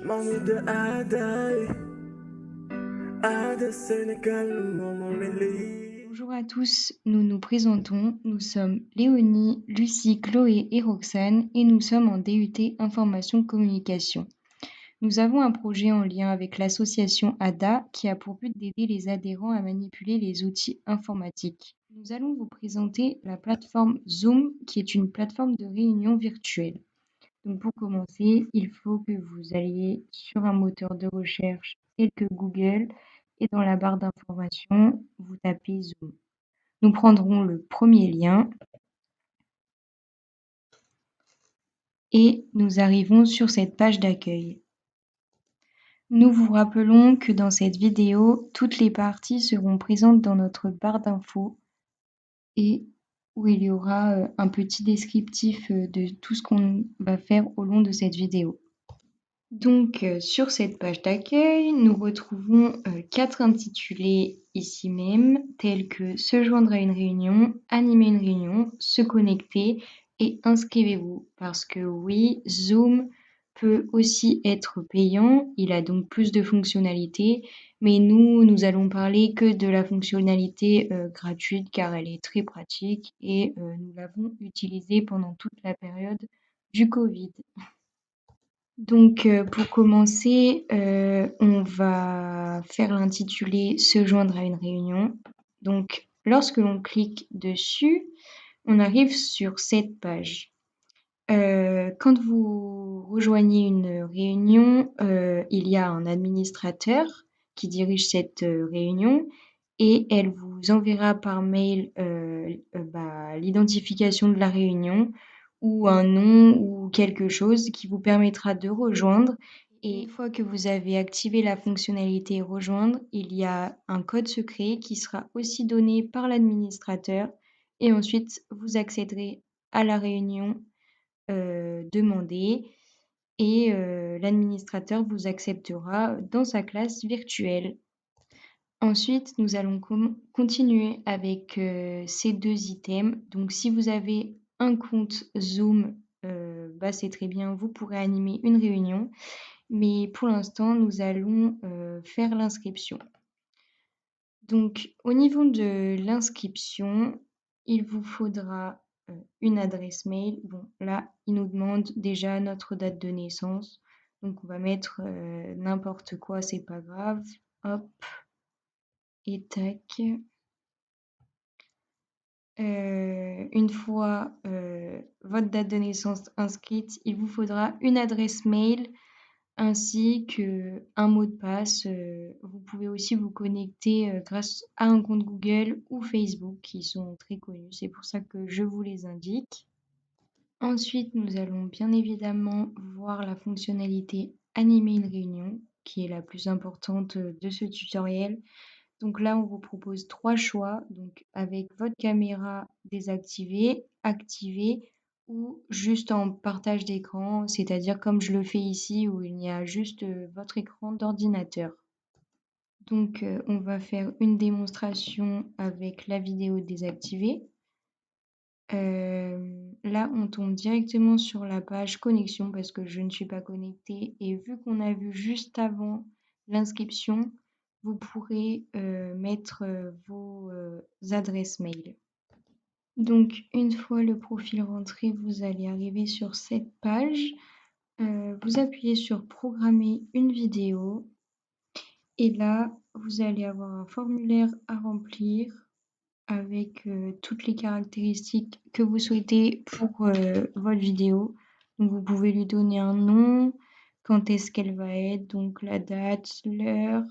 Mamie de Adaï, Ada Sénégal, maman Mélie. Bonjour à tous, nous nous présentons, nous sommes Léonie, Lucie, Chloé et Roxane et nous sommes en DUT Information Communication. Nous avons un projet en lien avec l'association ADA qui a pour but d'aider les adhérents à manipuler les outils informatiques. Nous allons vous présenter la plateforme Zoom qui est une plateforme de réunion virtuelle. Donc pour commencer, il faut que vous alliez sur un moteur de recherche tel que Google et dans la barre d'information, vous tapez Zoom. Nous prendrons le premier lien et nous arrivons sur cette page d'accueil. Nous vous rappelons que dans cette vidéo, toutes les parties seront présentes dans notre barre d'infos et où il y aura un petit descriptif de tout ce qu'on va faire au long de cette vidéo. Donc sur cette page d'accueil, nous retrouvons 4 intitulés ici même, tels que se joindre à une réunion, animer une réunion, se connecter et inscrivez-vous. Parce que oui, Zoom peut aussi être payant, il a donc plus de fonctionnalités, mais nous allons parler que de la fonctionnalité gratuite car elle est très pratique et nous l'avons utilisée pendant toute la période du Covid. Donc, pour commencer, on va faire l'intitulé «Se joindre à une réunion». Donc, lorsque l'on clique dessus, on arrive sur cette page. Quand vous rejoignez une réunion, il y a un administrateur qui dirige cette réunion et elle vous enverra par mail l'identification de la réunion ou un nom ou quelque chose qui vous permettra de rejoindre. Et une fois que vous avez activé la fonctionnalité rejoindre, il y a un code secret qui sera aussi donné par l'administrateur et ensuite vous accéderez à la réunion demandée et l'administrateur vous acceptera dans sa classe virtuelle. Ensuite, nous allons continuer avec ces 2 items. Donc si vous avez un compte Zoom, c'est très bien, vous pourrez animer une réunion. Mais pour l'instant, nous allons faire l'inscription. Donc au niveau de l'inscription, il vous faudra une adresse mail. Bon, là, il nous demande déjà notre date de naissance. Donc on va mettre n'importe quoi, c'est pas grave. Hop, et tac. Une fois votre date de naissance inscrite, il vous faudra une adresse mail ainsi qu'un mot de passe. Vous pouvez aussi vous connecter grâce à un compte Google ou Facebook qui sont très connus. C'est pour ça que je vous les indique. Ensuite, nous allons bien évidemment voir la fonctionnalité animer une réunion qui est la plus importante de ce tutoriel. Donc là, on vous propose 3 choix, donc avec votre caméra désactivée, activée ou juste en partage d'écran, c'est-à-dire comme je le fais ici où il y a juste votre écran d'ordinateur. Donc on va faire une démonstration avec la vidéo désactivée. Là, on tombe directement sur la page connexion parce que je ne suis pas connectée et vu qu'on a vu juste avant l'inscription, vous pourrez mettre vos adresses mail. Donc, une fois le profil rentré, vous allez arriver sur cette page. Vous appuyez sur programmer une vidéo et là, vous allez avoir un formulaire à remplir avec toutes les caractéristiques que vous souhaitez pour votre vidéo. Donc vous pouvez lui donner un nom, quand est-ce qu'elle va être, donc la date, l'heure.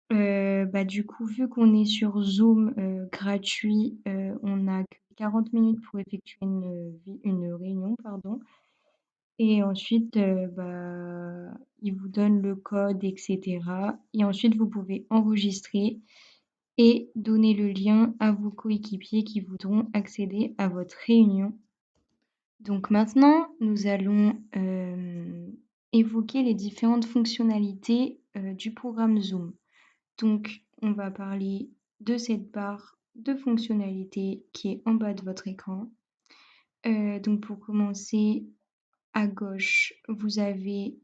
Du coup, vu qu'on est sur Zoom gratuit, on n'a que 40 minutes pour effectuer une réunion, pardon. Et ensuite, il vous donne le code, etc. Et ensuite, vous pouvez enregistrer et donner le lien à vos coéquipiers qui voudront accéder à votre réunion. Donc maintenant, nous allons évoquer les différentes fonctionnalités du programme Zoom. Donc, on va parler de cette barre de fonctionnalités qui est en bas de votre écran. Donc pour commencer, à gauche, vous avez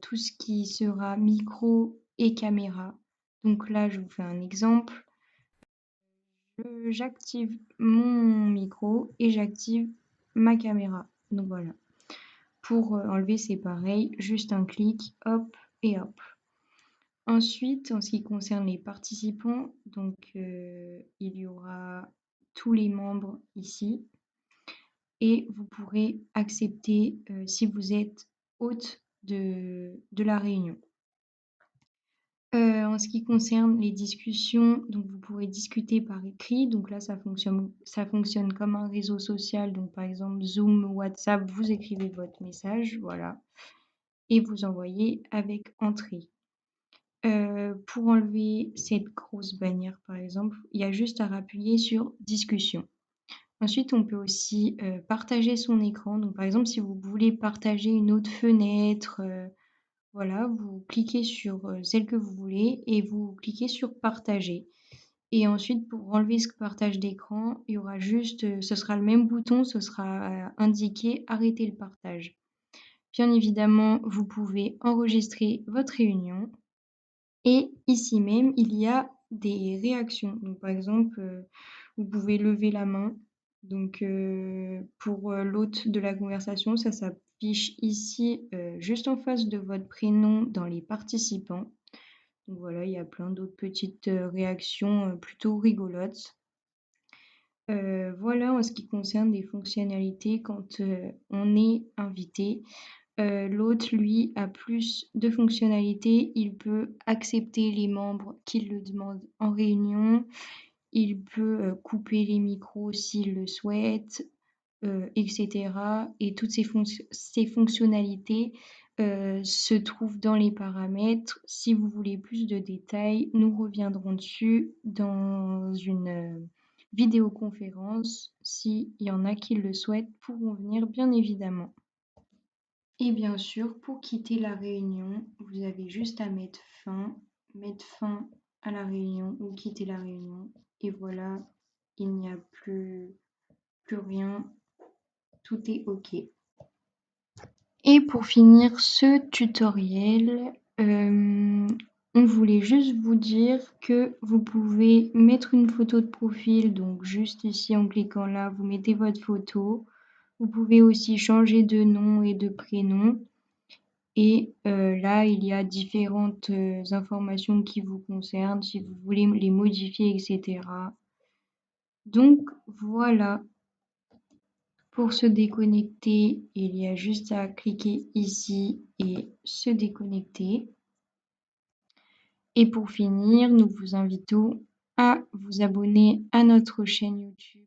tout ce qui sera micro et caméra. Donc là, je vous fais un exemple. J'active mon micro et j'active ma caméra. Donc voilà. Pour enlever, c'est pareil, juste un clic, hop et hop. Ensuite, en ce qui concerne les participants, donc il y aura tous les membres ici et vous pourrez accepter si vous êtes hôte de la réunion. En ce qui concerne les discussions, donc vous pourrez discuter par écrit. Donc là, ça fonctionne comme un réseau social. Donc par exemple, Zoom, WhatsApp, vous écrivez votre message, voilà, et vous envoyez avec entrée. Pour enlever cette grosse bannière, par exemple, il y a juste à appuyer sur discussion. Ensuite, on peut aussi partager son écran. Donc par exemple, si vous voulez partager une autre fenêtre, voilà, vous cliquez sur celle que vous voulez et vous cliquez sur partager. Et ensuite, pour enlever ce partage d'écran, il y aura juste, ce sera le même bouton, ce sera indiqué arrêter le partage. Bien évidemment, vous pouvez enregistrer votre réunion. Et ici même, il y a des réactions. Donc, par exemple, vous pouvez lever la main. Donc, pour l'hôte de la conversation, ça s'affiche ici, juste en face de votre prénom dans les participants. Donc voilà, il y a plein d'autres petites réactions plutôt rigolotes. Voilà en ce qui concerne les fonctionnalités quand on est invité. L'autre, lui, a plus de fonctionnalités. Il peut accepter les membres qui le demandent en réunion. Il peut couper les micros s'il le souhaite, etc. Et toutes ces fonctionnalités se trouvent dans les paramètres. Si vous voulez plus de détails, nous reviendrons dessus dans une vidéoconférence. S'il y en a qui le souhaitent, pourront venir bien évidemment. Et bien sûr, pour quitter la réunion, vous avez juste à mettre fin à la réunion ou quitter la réunion. Et voilà, il n'y a plus rien, tout est OK. Et pour finir ce tutoriel, on voulait juste vous dire que vous pouvez mettre une photo de profil, donc juste ici en cliquant là, vous mettez votre photo. Vous pouvez aussi changer de nom et de prénom. Et là, il y a différentes informations qui vous concernent, si vous voulez les modifier, etc. Donc voilà, pour se déconnecter, il y a juste à cliquer ici et se déconnecter. Et pour finir, nous vous invitons à vous abonner à notre chaîne YouTube.